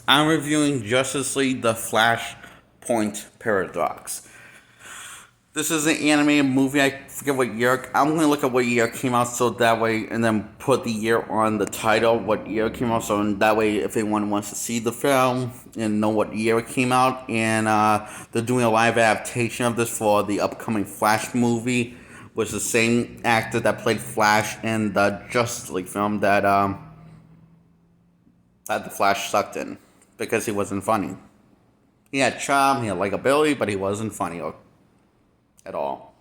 I'm reviewing Justice League The Flashpoint Paradox. This is an animated movie. I forget what year. I'm going to look at what year it came out so that way, and then put the year on the title, what year it came out, so that way if anyone wants to see the film and know what year it came out. And they're doing a live adaptation of this for the upcoming Flash movie, which is the same actor that played Flash in the Justice League film that the Flash sucked in because he wasn't funny. He had charm, he had likability, but he wasn't funny at all.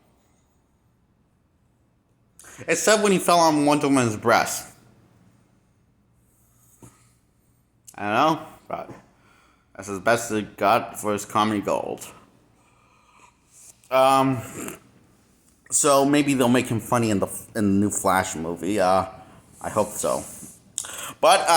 Except when he fell on Wonder Woman's breast. I don't know, but that's as best as it got for his comedy gold. So maybe they'll make him funny in the new Flash movie. I hope so. But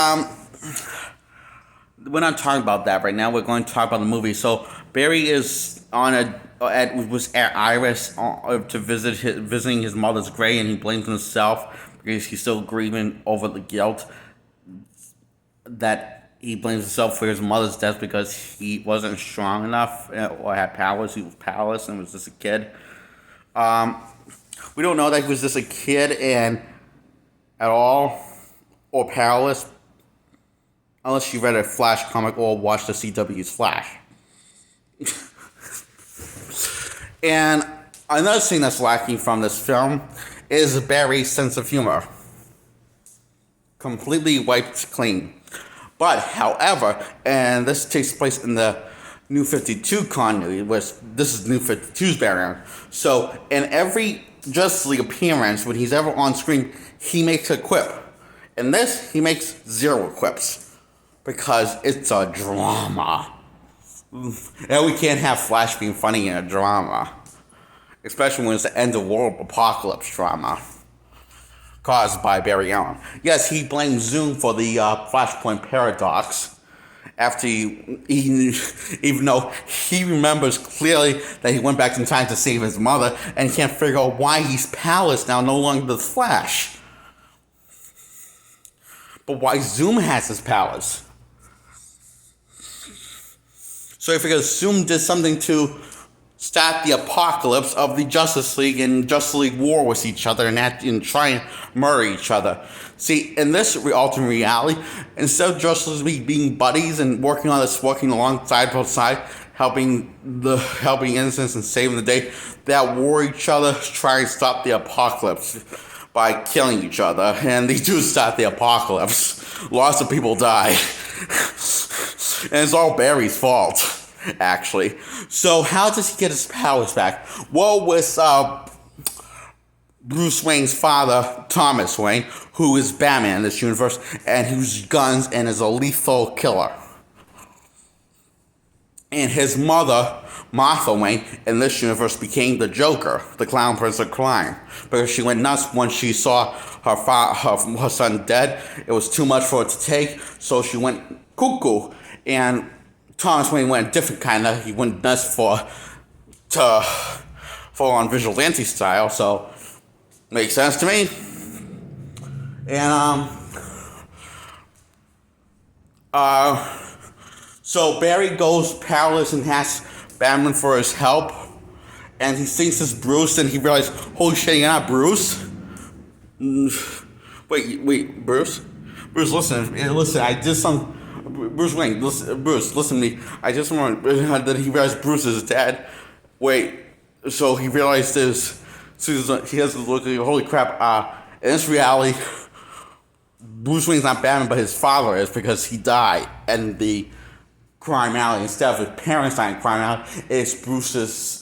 we're not talking about that right now. We're going to talk about the movie. So Barry is was at Iris to visiting his mother's grave, and he blames himself because he's still grieving over the guilt that he blames himself for his mother's death because he wasn't strong enough or had powers. He was powerless and was just a kid. We don't know that he was just a kid and at all or powerless unless you read a Flash comic or watched the CW's Flash. And another thing that's lacking from this film is Barry's sense of humor. Completely wiped clean. But, however, and this takes place in the New 52 continuity, which this is New 52's Barry. So, in every Justice League appearance, when he's ever on screen, he makes a quip. In this, he makes zero quips. Because it's a drama. And we can't have Flash being funny in a drama. Especially when it's the end of world apocalypse drama. Caused by Barry Allen. Yes, he blames Zoom for the Flashpoint paradox. After even though he remembers clearly that he went back in time to save his mother. And can't figure out why he's powerless now, no longer the Flash. But why Zoom has his powers. So he figures Zoom did something to start the apocalypse of the Justice League and Justice League war with each other and try and murder each other. See, in this alternate reality, instead of Justice League being buddies and working alongside both sides, helping innocents and saving the day, they'll war each other, try and stop the apocalypse by killing each other. And they do start the apocalypse. Lots of people die. And it's all Barry's fault, actually. So how does he get his powers back? Well, with Bruce Wayne's father, Thomas Wayne, who is Batman in this universe, and who's guns and is a lethal killer. And his mother, Martha Wayne, in this universe became the Joker, the Clown Prince of Crime, because she went nuts when she saw her son dead. It was too much for her to take, so she went cuckoo. And Thomas Wayne went a different kind of. He went nuts full on vigilante style. So makes sense to me. And so Barry goes powerless and asks Batman for his help. And he thinks it's Bruce, and he realizes, holy shit, you're not Bruce. Wait, Bruce. Bruce, listen. I did some. Bruce Wayne, Bruce, listen to me. I just want that he realized Bruce is dead. Wait, so he realized this. So he has to look like, holy crap. In this reality, Bruce Wayne's not Batman, but his father is because he died in the crime alley. Instead of his parents dying in crime alley, it's Bruce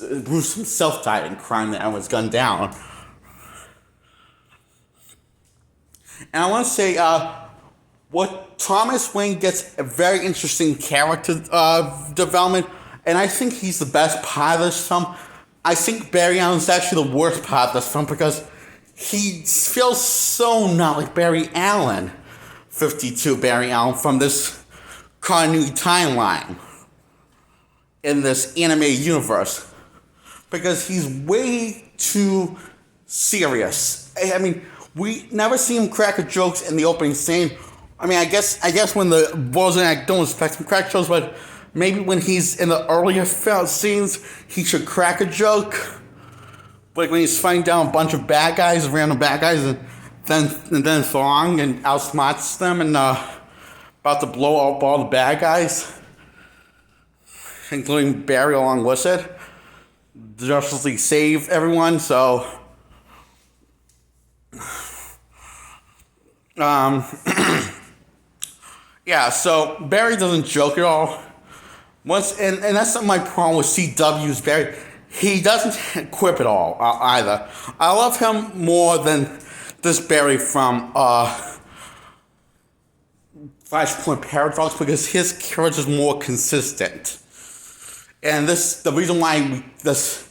himself died in crime and was gunned down. And I want to say, what Thomas Wayne gets a very interesting character development, and I think he's the best part of this film. I think Barry Allen's actually the worst part of this film because he feels so not like Barry Allen, 52 Barry Allen from this continuity timeline in this animated universe because he's way too serious. I mean, we never see him crack a jokes in the opening scene I mean, I guess when the wasn't act don't expect him crack jokes, but maybe when he's in the earlier scenes, he should crack a joke. Like when he's fighting down a bunch of bad guys, random bad guys, and then Thong and outsmarts them and about to blow up all the bad guys, including Barry along with it. The Justice League save everyone, so yeah, so Barry doesn't joke at all. And that's my problem with CW's Barry. He doesn't quip at all either. I love him more than this Barry from Flashpoint Paradox because his character is more consistent. And the reason why this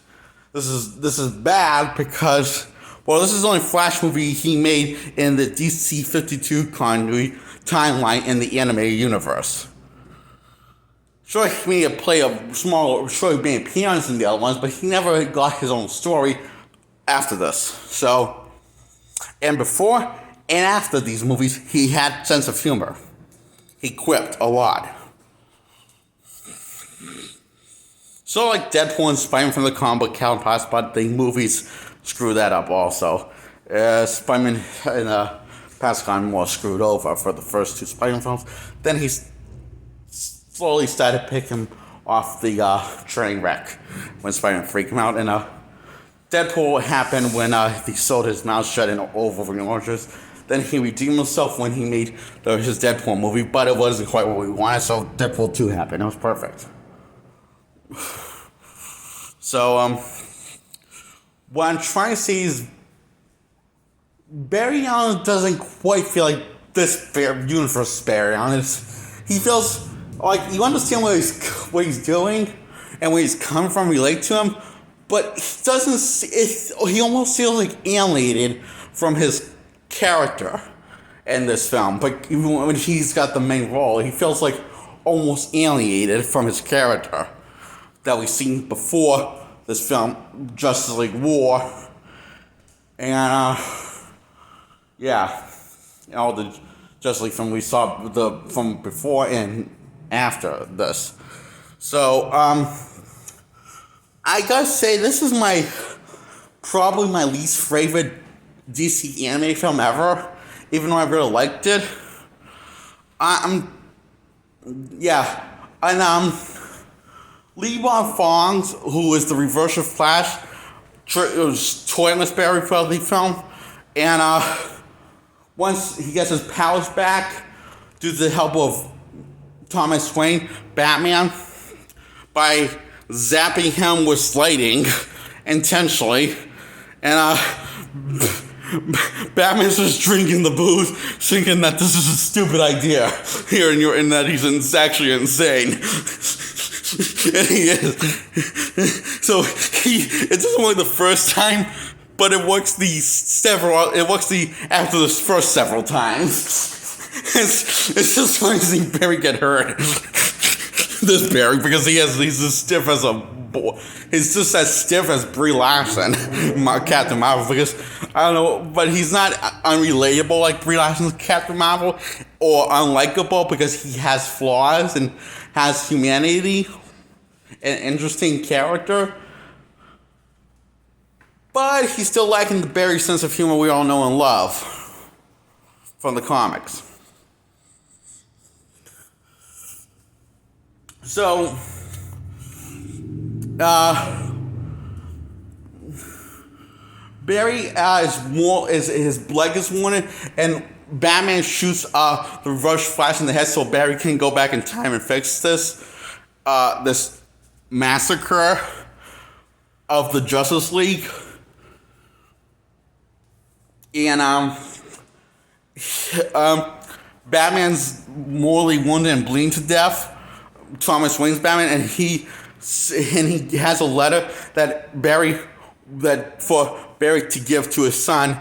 is bad because this is the only Flash movie he made in the DC 52 continuity timeline in the animated universe. Sure, he made he made appearance in the other ones, but he never got his own story after this. So, and before and after these movies, he had sense of humor. He quipped a lot. So like Deadpool and Spider-Man from the comic book counterparts, but the movies screw that up also. Spider-Man in past got more screwed over for the first two Spider-Man films. Then he slowly started picking off the train wreck when Spider-Man freaked him out. And Deadpool happened when he sewed his mouth shut in Wolverine Origins. Then he redeemed himself when he made his Deadpool movie, but it wasn't quite what we wanted, so Deadpool 2 happened. It was perfect. So, what I'm trying to say is Barry Allen doesn't quite feel like this universe Barry Allen is. He feels like you understand what he's doing and where he's coming from, relate to him, but he doesn't. He almost feels like alienated from his character in this film. But even when he's got the main role, he feels like almost alienated from his character that we've seen before this film, Justice League War, and all the Justice League film we saw from before and after this. So I gotta say this is probably my least favorite DC anime film ever, even though I really liked it. Lee Bon Fongs, who is the reverse of Flash, was toying with Barry for the film, and once he gets his powers back, due to the help of Thomas Wayne, Batman, by zapping him with lightning intentionally, and Batman's just drinking the booze, thinking that this is a stupid idea, and that he's actually insane. And he is. So it doesn't work the first time, but it works after the first several times. It's just funny to see Barry get hurt. This Barry, because he's as stiff as a boy. He's just as stiff as Brie Larson, Captain Marvel, because I don't know, but he's not unrelatable like Brie Larson's Captain Marvel, or unlikable because he has flaws and has humanity, an interesting character. But he's still lacking the Barry sense of humor we all know and love from the comics. So, Barry is his leg is wounded, and Batman shoots the reverse Flash in the head so Barry can go back in time and fix this massacre of the Justice League. And Batman's mortally wounded and bleeding to death. Thomas Wayne's Batman, and he has a letter for Barry to give to his son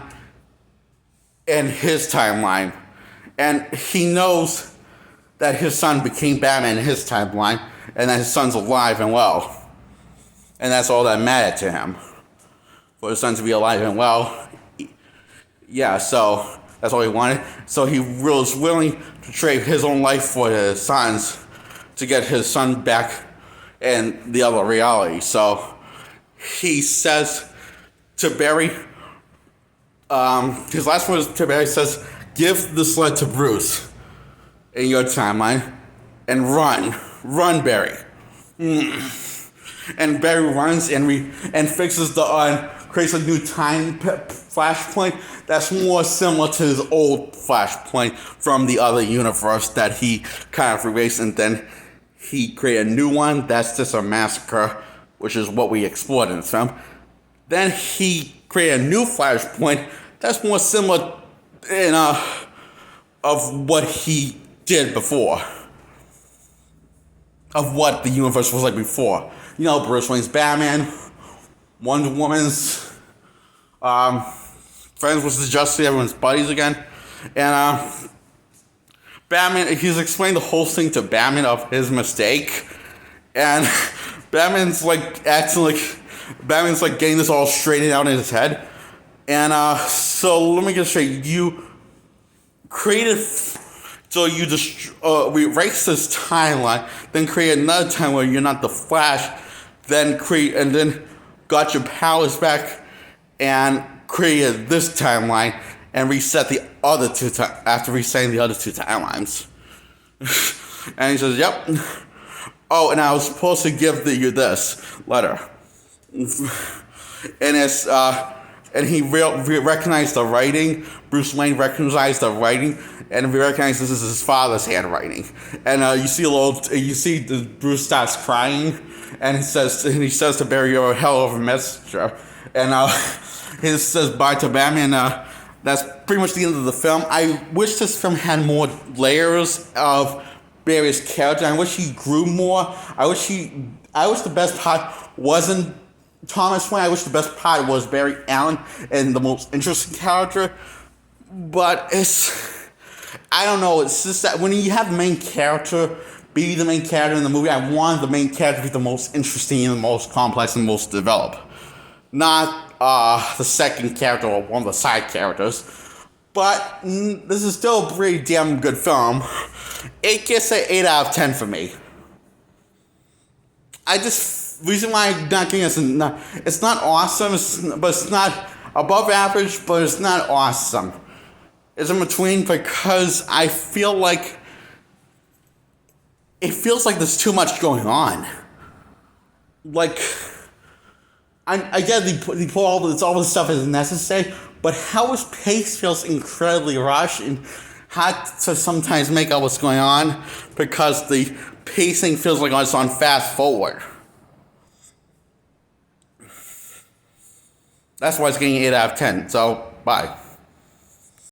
in his timeline, and he knows that his son became Batman in his timeline, and that his son's alive and well, and that's all that mattered to him, for his son to be alive and well. Yeah, so That's all he wanted. So he was willing to trade his own life for his son's to get his son back in the other reality. So he says to Barry, his last words to Barry says, "Give the sled to Bruce in your timeline and run, Barry." And Barry runs and fixes creates a new time flashpoint that's more similar to his old flashpoint from the other universe that he kind of erased, and then he created a new one that's just a massacre, which is what we explored in the film. Then he created a new flashpoint that's more similar of what he did before, of what the universe was like before. You know, Bruce Wayne's Batman, Wonder Woman's friends with the Justice League, everyone's buddies again. And Batman, he's explained the whole thing to Batman of his mistake. And Batman's like getting this all straightened out in his head. And so let me get straight. You created, so you just erase this timeline, then create another time where you're not the Flash, then got your powers back and created this timeline and reset the other two after resetting the other two timelines. And he says, "Yep. Oh, and I was supposed to give you this letter." And it's and he recognized the writing. Bruce Wayne recognized the writing, and we recognize this is his father's handwriting. And you see Bruce starts crying, and he says to Barry, "You're a hell of a messenger." And he says bye to Batman. That's pretty much the end of the film. I wish this film had more layers of Barry's character. I wish he grew more. I wish the best part wasn't Thomas Wayne. I wish the best part was Barry Allen and the most interesting character. But I don't know, it's just that when you have the main character be the main character in the movie, I want the main character to be the most interesting and the most complex and most developed. Not the second character or one of the side characters. But this is still a pretty damn good film. It gets an 8 out of 10 for me. Reason why I'm not getting it's not awesome, but it's not above average, but it's not awesome. It's in between because I feel like it feels like there's too much going on. Like, I get they put all this stuff is necessary, but how his pace feels incredibly rushed and hard to sometimes make out what's going on because the pacing feels like it's on fast forward. That's why it's getting 8 out of 10. So, bye.